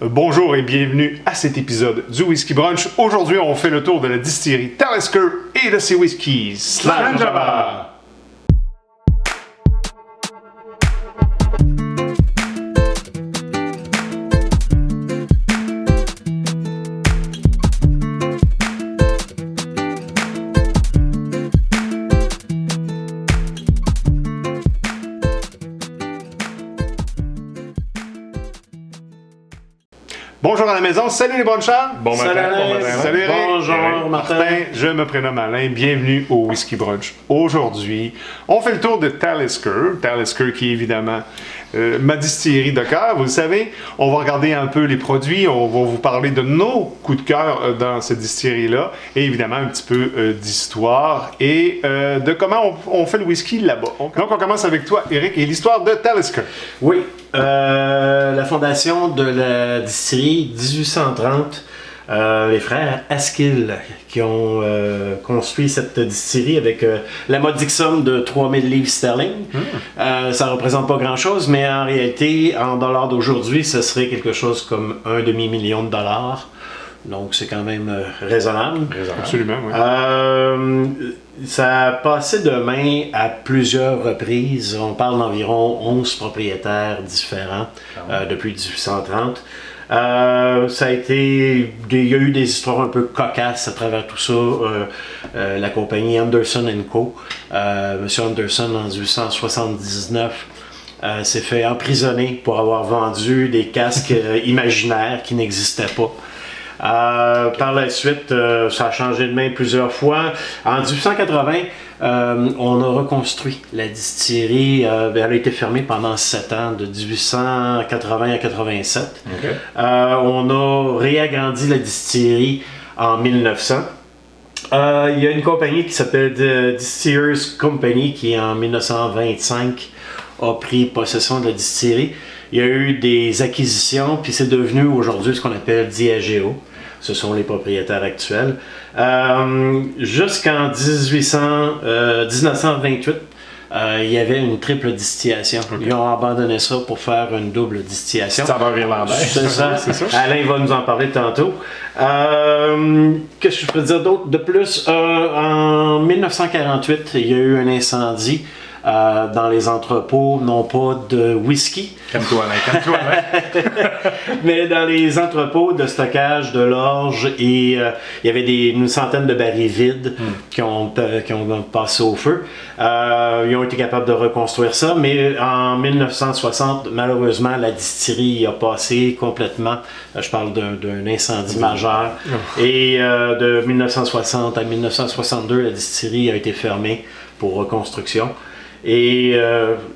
Bonjour et bienvenue à cet épisode du Whisky Brunch. Aujourd'hui, on fait le tour de la distillerie Talisker et de ses whiskies. Slam Java! Bonjour à la maison, salut les brunchards! Bon matin, Salut Eric. Bonjour Martin. Je me prénomme Alain, bienvenue au Whisky Brunch. Aujourd'hui, on fait le tour de Talisker qui est évidemment ma distillerie de cœur. Vous le savez, on va regarder un peu les produits, on va vous parler de nos coups de cœur dans cette distillerie-là, et évidemment un petit peu d'histoire et de comment on fait le whisky là-bas. Donc on commence avec toi Eric et l'histoire de Talisker. Oui, la fondation de la distillerie 1830, les frères Askill qui ont construit cette distillerie avec la modique somme de 3000 livres sterling. Ça ne représente pas grand-chose, mais en réalité, en dollars d'aujourd'hui, ce serait quelque chose comme un demi-million de dollars. Donc c'est quand même raisonnable. Absolument, oui. Ça a passé de main à plusieurs reprises. On parle d'environ 11 propriétaires différents depuis 1830. Ça a été, il y a eu des histoires un peu cocasses à travers tout ça. La compagnie Anderson & Co. Monsieur Anderson, en 1879, s'est fait emprisonner pour avoir vendu des casques imaginaires qui n'existaient pas. Par la suite, ça a changé de main plusieurs fois. En 1880, on a reconstruit la distillerie. Elle a été fermée pendant 7 ans, de 1880 à 87. Okay. On a réagrandi la distillerie en 1900. Il y a une compagnie qui s'appelle The Distillers Company qui, en 1925, a pris possession de la distillerie. Il y a eu des acquisitions, puis c'est devenu aujourd'hui ce qu'on appelle Diageo. Ce sont les propriétaires actuels. Jusqu'en 1928, il y avait une triple distillation. Okay. Ils ont abandonné ça pour faire une double distillation. Saveur irlandaise. C'est ça. C'est ça. Alain va nous en parler tantôt. Qu'est-ce que je peux dire d'autre de plus? En 1948, il y a eu un incendie dans les entrepôts, non pas de whisky. Calme-toi, Alain. Mais dans les entrepôts de stockage de l'orge, et il y avait une centaine de barils vides qui ont passé au feu. Ils ont été capables de reconstruire ça, mais en 1960, malheureusement, la distillerie a passé complètement. Je parle d'un incendie majeur. Et de 1960 à 1962, la distillerie a été fermée pour reconstruction. Et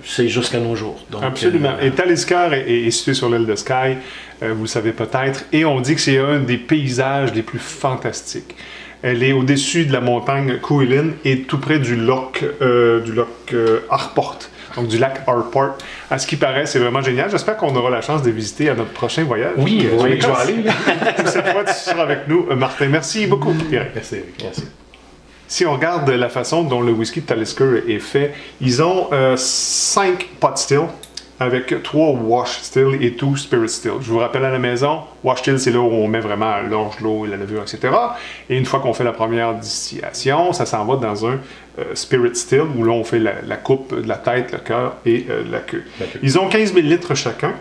c'est jusqu'à nos jours. Donc, absolument. Et Talisker est situé sur l'île de Skye, vous le savez peut-être, et on dit que c'est un des paysages les plus fantastiques. Elle est au-dessus de la montagne Cuillin et tout près du loch Harport, donc du lac Harport. À ce qui paraît, c'est vraiment génial. J'espère qu'on aura la chance de visiter à notre prochain voyage. Oui, je vais aller. Cette fois, tu seras avec nous, Martin. Merci beaucoup. Merci. Si on regarde la façon dont le whisky de Talisker est fait, ils ont 5 pot still avec 3 wash still et 2 spirit still. Je vous rappelle à la maison, wash still, c'est là où on met vraiment l'orge, l'eau, la levure, etc. Et une fois qu'on fait la première distillation, ça s'en va dans un spirit still où là on fait la coupe de la tête, le cœur et la queue. Ils ont 15 000 litres chacun.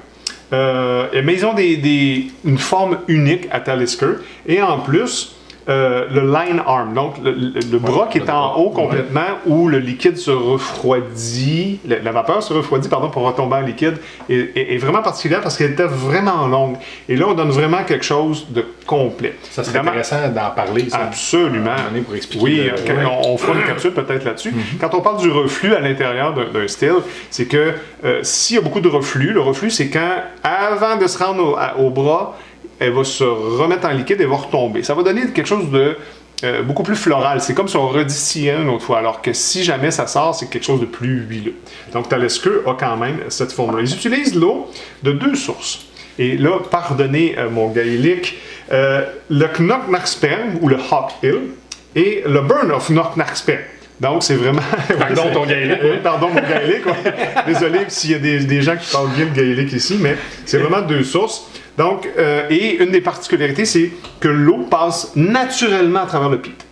Mais ils ont une forme unique à Talisker. Et en plus, le line arm, donc le bras qui est en haut complètement, où le liquide se refroidit, la vapeur se refroidit pour retomber en liquide, est vraiment particulière parce qu'elle était vraiment longue. Et là, on donne vraiment quelque chose de complet. Ça serait intéressant d'en parler. Ça, absolument. Pour expliquer oui, on fera une capsule peut-être là-dessus. Quand on parle du reflux à l'intérieur d'un still, c'est que s'il y a beaucoup de reflux, le reflux, c'est quand, avant de se rendre au bras, elle va se remettre en liquide et va retomber. Ça va donner quelque chose de beaucoup plus floral. C'est comme si on redistillait une autre fois, alors que si jamais ça sort, c'est quelque chose de plus huileux. Donc Talisker a quand même cette forme-là. Ils utilisent l'eau de 2 sources. Et là, pardonnez mon gaélique, le Knocknacksperm ou le Hawk Hill et le Burn of Knocknacksperm. Donc, c'est vraiment... Pardon, ton gaélique. Pardon, mon gaélique. Ouais. Désolé s'il y a des gens qui parlent bien le gaélique ici, mais c'est vraiment 2 sources. Donc, et une des particularités, c'est que l'eau passe naturellement à travers le peat.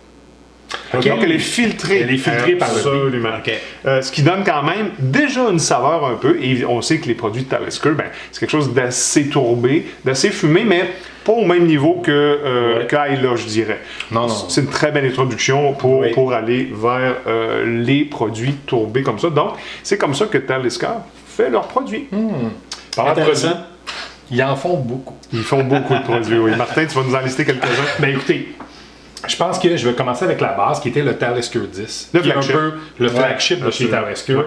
Okay. Donc, elle est filtrée. Elle est filtrée par le peat. Absolument. Okay. Ce qui donne quand même déjà une saveur un peu. Et on sait que les produits de Talisker, ben, c'est quelque chose d'assez tourbé, d'assez fumé, mais pas au même niveau que qu'Aïla, je dirais. Non. C'est une très belle introduction pour aller vers les produits tourbés comme ça. Donc, c'est comme ça que Talisker fait leurs produits. Parlant de produits, ils en font beaucoup. Ils font beaucoup de produits, oui. Martin, tu vas nous en lister quelques-uns? Ben écoutez, je pense que je vais commencer avec la base qui était le Talisker 10. Le qui est flagship. un peu le flagship de chez absolument. Talisker. Ouais.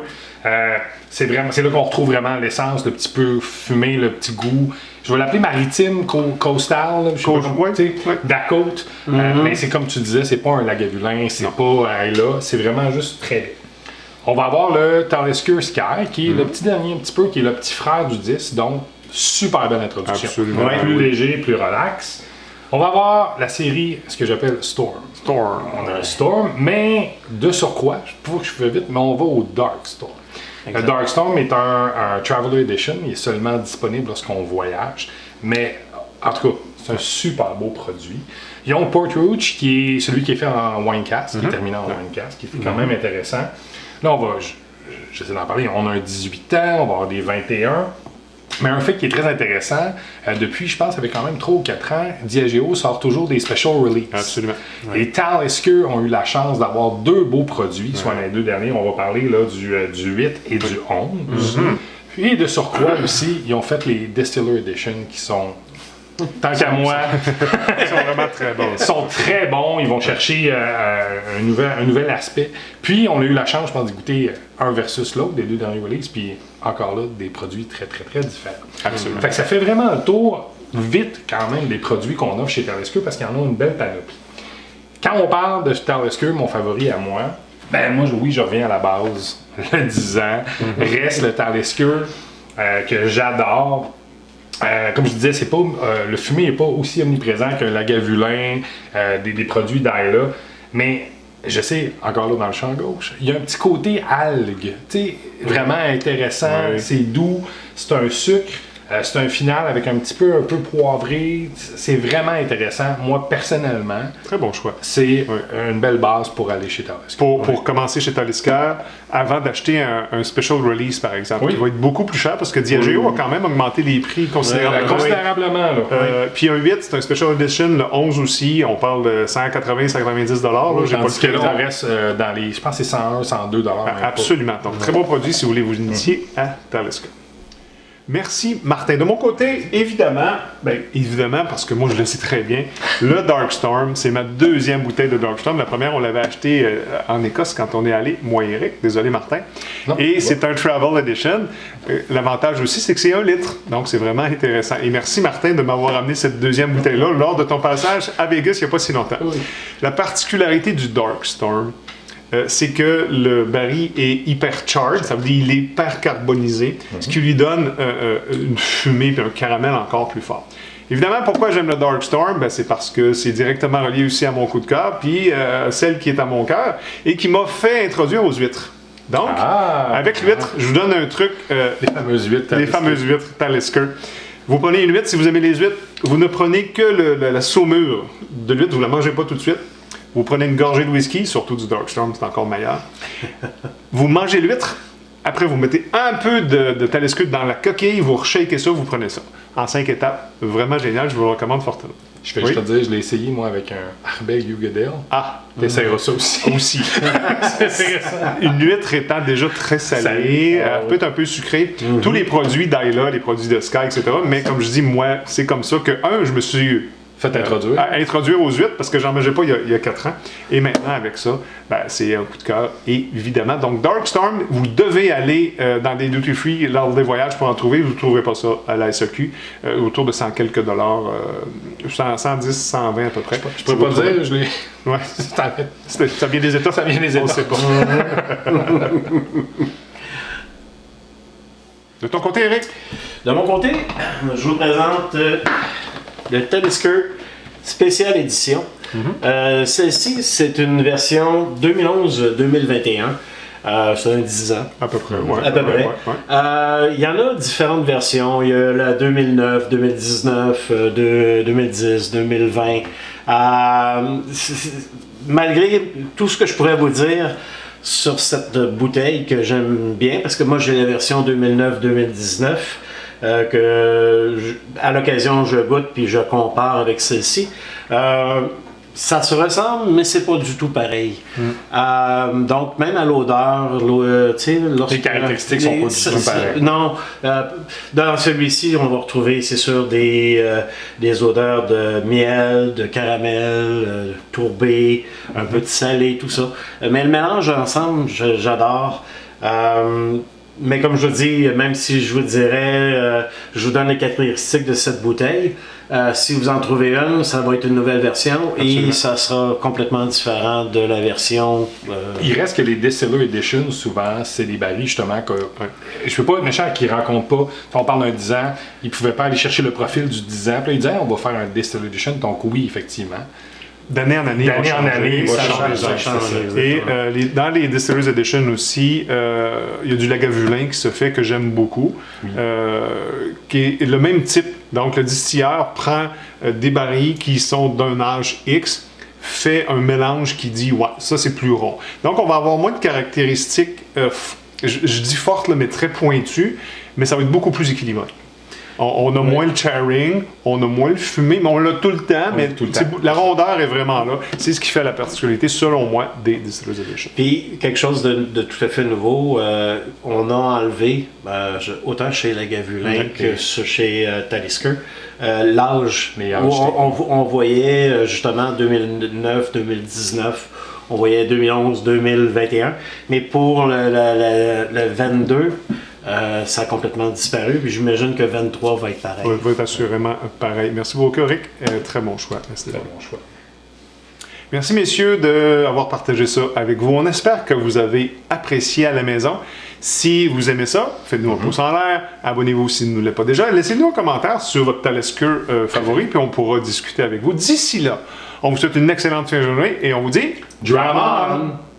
C'est là qu'on retrouve vraiment l'essence, le petit peu fumé, le petit goût. Je vais l'appeler maritime, coastal, je sais pas comment, tu sais, Dakota. Mais c'est comme tu disais, c'est pas un Lagavulin, c'est pas là, c'est vraiment juste très laid. On va avoir le Talisker Sky, qui est le petit dernier un petit peu, qui est le petit frère du 10, donc super belle introduction. Absolument. Plus léger, plus relax. On va avoir la série, ce que j'appelle Storm. On a un Storm, mais de surcroît, je ne que je fais vite, mais on va au Dark Storm. Exact. Le Dark Storm est un Traveler Edition, il est seulement disponible lorsqu'on voyage, mais en tout cas, c'est un super beau produit. Ils ont Port Rouge, qui est celui qui est fait en wine cask, qui est terminé en wine cask, qui est quand même intéressant. Là, on va, j'essaie d'en parler, on a un 18 ans, on va avoir des 21. Mais un fait qui est très intéressant, depuis, je pense, ça fait quand même 3 ou 4 ans, Diageo sort toujours des special releases. Absolument. Ouais. Les Talisker ont eu la chance d'avoir 2 beaux produits, soit les 2 derniers, on va parler là, du 8 et du 11. Et de surcroît aussi, ils ont fait les Distiller Edition qui sont, tant qu'à moi, Ils sont vraiment très bons. sont très bons. Ils vont chercher un nouvel aspect. Puis, on a eu la chance, je pense, d'y goûter un versus l'autre des 2 derniers releases. Puis, encore là, des produits très, très, très différents. Absolument. Fait que ça fait vraiment le tour vite, quand même, des produits qu'on offre chez Talisker parce qu'ils en ont une belle panoplie. Quand on parle de Talisker, mon favori à moi, ben moi, oui, je reviens à la base. Le 10 ans. Reste le Talisker que j'adore. Comme je disais, c'est pas, le fumé n'est pas aussi omniprésent qu'un Lagavulin, des produits d'Aïla, mais je sais, encore là dans le champ gauche, il y a un petit côté algue, tu sais, vraiment intéressant, c'est doux, c'est un sucre, c'est un final avec un peu poivré, c'est vraiment intéressant. Moi, personnellement, Très bon choix. c'est une belle base pour aller chez Talisker. Pour commencer chez Talisker, avant d'acheter un special release, par exemple, qui va être beaucoup plus cher parce que Diageo a quand même augmenté les prix considérablement. Considérablement, là. Puis un 8, c'est un special edition, le 11 aussi, on parle de 180-190 $. J'ai pas Tandis que le là, crédit. on reste dans les, je pense que c'est 101, 102 $. Absolument. Donc, très bon produit si vous voulez vous initier à Talisker. Merci, Martin. De mon côté, évidemment, parce que moi je le sais très bien, le Dark Storm, c'est ma 2e bouteille de Dark Storm. La première, on l'avait achetée en Écosse quand on est allé, moi et Eric, désolé Martin. Et c'est un Travel Edition. L'avantage aussi, c'est que c'est 1 litre. Donc c'est vraiment intéressant. Et merci Martin de m'avoir amené cette 2e bouteille-là lors de ton passage à Vegas il n'y a pas si longtemps. La particularité du Dark Storm, c'est que le baril est hyper charged, ça veut dire qu'il est hyper carbonisé, ce qui lui donne une fumée et un caramel encore plus fort. Évidemment, pourquoi j'aime le Dark Storm? Ben, c'est parce que c'est directement relié aussi à mon coup de cœur, puis celle qui est à mon cœur, et qui m'a fait introduire aux huîtres. Donc, avec l'huître, je vous donne un truc. Les fameuses huîtres. Les fameuses huîtres Talisker. Vous prenez une huître, si vous aimez les huîtres, vous ne prenez que la saumure de l'huître, vous ne la mangez pas tout de suite. Vous prenez une gorgée de whisky, surtout du Dark Storm, c'est encore meilleur. Vous mangez l'huître, après vous mettez un peu de Talisker dans la coquille, vous reshakez ça, vous prenez ça. En 5 étapes, vraiment génial, je vous le recommande fortement. Je vais juste te dire, je l'ai essayé moi avec un Ardbeg Ugadale. T'essayeras ça aussi. C'est intéressant. Une huître étant déjà très salée, elle peut être un peu sucrée. Tous les produits d'Aïla, les produits de Sky, etc. Mais comme je dis, moi, c'est comme ça que, je me suis introduire aux huîtres parce que j'en mangeais pas il y a 4 ans. Et maintenant, avec ça, c'est un coup de cœur, évidemment. Donc, Dark Storm, vous devez aller dans des duty free lors des voyages pour en trouver. Vous ne trouverez pas ça à la SAQ. Autour de 100 quelques dollars, 110, 120 à peu près. Je peux pas le dire, je l'ai. Ouais. Ça vient des États. Ça vient des États. On sait pas. De ton côté, Eric? De mon côté, je vous présente le Talisker Spécial Édition. Celle-ci, c'est une version 2011-2021. C'est un 10 ans. À peu près, ouais. À peu près. Ouais. Il y en a différentes versions. Il y a la 2009, 2019, 2010, 2020. Malgré tout ce que je pourrais vous dire sur cette bouteille que j'aime bien, parce que moi j'ai la version 2009-2019, à l'occasion je goûte puis je compare avec celle-ci. Ça se ressemble, mais c'est pas du tout pareil. Donc, même à l'odeur, les caractéristiques sont pas du tout pareilles. Non. Dans celui-ci, on va retrouver, c'est sûr, des odeurs de miel, de caramel, tourbé, un peu de salé, tout ça. Mais le mélange ensemble, j'adore. Mais comme je vous dis, même si je vous dirais, je vous donne les caractéristiques de cette bouteille, si vous en trouvez une, ça va être une nouvelle version. Absolument. Et ça sera complètement différent de la version... Il reste que les Distiller Edition, souvent, c'est des barils justement que... Je ne peux pas être méchant qui ne rencontrent pas. Quand on parle d'un 10 ans, ils ne pouvaient pas aller chercher le profil du 10 ans. Puis là, ils disaient, on va faire un Distiller Edition. Donc oui, effectivement. D'année en année, il va changer. Et dans les Distillers Edition aussi, il y a du Lagavulin qui se fait que j'aime beaucoup, qui est le même type. Donc le distilleur prend des barils qui sont d'un âge X, fait un mélange qui dit ouais, ça c'est plus rond. Donc on va avoir moins de caractéristiques, je dis fortes mais très pointues, mais ça va être beaucoup plus équilibré. On a moins le charring, on a moins le fumé, mais on l'a tout le temps. Mais la rondeur est vraiment là. C'est ce qui fait la particularité, selon moi, des Distillers Edition. Puis, quelque chose de tout à fait nouveau, on a enlevé, autant chez Lagavulin que chez Talisker, l'âge. On voyait justement 2009, 2019, on voyait 2011, 2021. Mais pour le 22, ça a complètement disparu, puis j'imagine que 23 va être pareil. Va être assurément pareil. Merci beaucoup, Rick. Très bon choix. Très bon choix. Merci, messieurs, d'avoir partagé ça avec vous. On espère que vous avez apprécié à la maison. Si vous aimez ça, faites-nous un pouce en l'air. Abonnez-vous si vous ne l'êtes pas déjà. Laissez-nous un commentaire sur votre Talisker favori, puis on pourra discuter avec vous. D'ici là, on vous souhaite une excellente fin de journée et on vous dit... Dram on!